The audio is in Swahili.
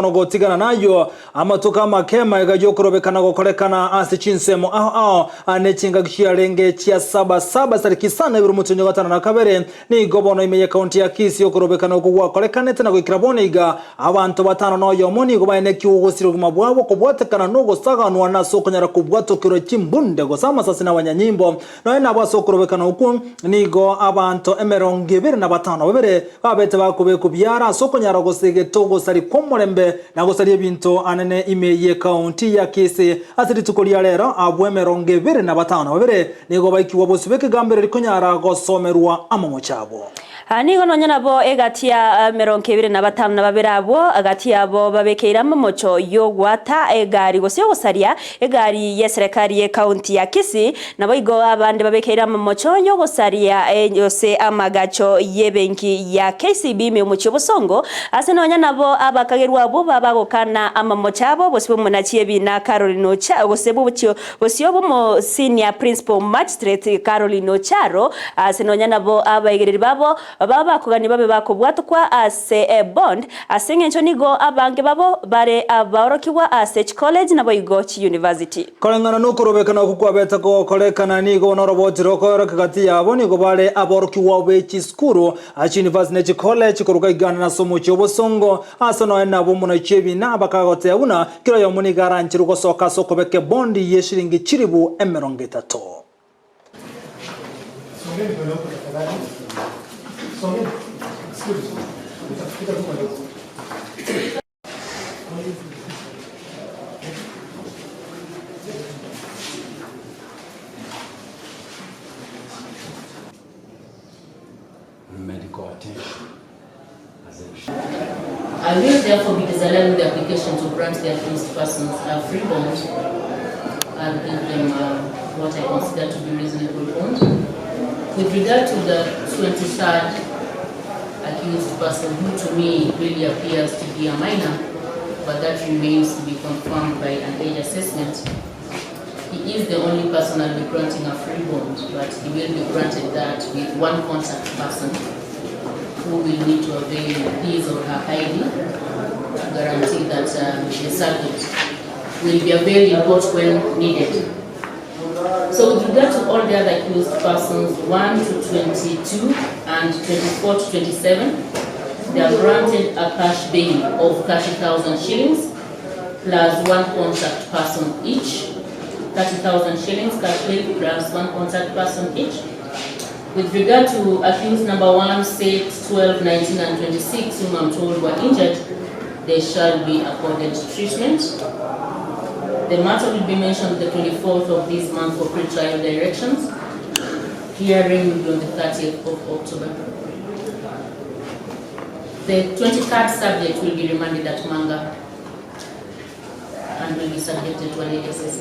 Gotigana nayo amatuka makema igajokorobekana gokorekana ase chinsemo aho anechinga gishiarenge chia saba sariki sana ibiro mutunyo gatana na kabere ni gobono imeye county ya Kisii okorobekana okugwa korekanete na gwikirabone iga abantu batano noyo moni gobaine kiugusiro gumabwabo kobwatekana no gosaganwa na sokonyara kubwatokiro chimbunde gosama sasina wanyanyimbo no ina basokorobekana uku nigo abantu 25 babere babete bakobe kubyara sokonyara gosegetogo sari komorembe na gusari ebintu anene imeye county ya Kisii asiri tukolia rero abwe 25 babere nigo baikiwa bose bekigambere rikonyara gosomerwa amamo chabo. Nigo nonyana bo egatia 25 na babere abo agati abo babekeira mocho yogwata egari gosyo gosaria egari yeserekari ye county ya Kisii nabo igo abande babekeira mocho yogosaria yose amagacho yebenki ya KCB me mucho bosongo ase nonyana bo abakagerwa abo babagokana amamochabo bose bomunachie bina Caroline Ocha gosebo bucho bosyo bomo senior principal magistrate Caroline Ocharo ase nonyana bo abagereri babo baba kugani babe bakobwatukwa ase bond asengencho nigo abange babo bare abaorokiwa ase college na boigo university kolengana no korobekana kukwabeta ko kolekana nigo no robotiro ko kagati yabo nigo bare abaorokiwa bechi skuru university college koruka igana na somo cyobosongo asano na bo muno chebi na bakagote una kiro yo muni garanchiro gosoka sokobeke bondi yeshiringi chiribu 30. Medical attention. I will therefore be disallowing the application to grant the accused persons a free bond. I'll give them what I consider to be reasonable bond. With regard to the 23rd accused person, who to me really appears to be a minor, but that remains to be confirmed by an age assessment, he is the only person I'll be granting a free bond, but he will be granted that with one contact person who will need to avail his or her ID to guarantee that the subject will be availed in court when needed. So with regard to all the other accused persons, 1 to 22 and 24 to 27, they are granted a cash bail of 30,000 shillings plus one contact person each. 30,000 shillings cash bail plus one contact person each. With regard to accused number 1, 6, 12, 19 and 26, whom I'm told were injured, they shall be accorded treatment. The matter will be mentioned the 24th of this month for pre-trial directions. Hearing will be on the 30th of October. The 23rd subject will be remanded at Manga and will be subjected to an ASS.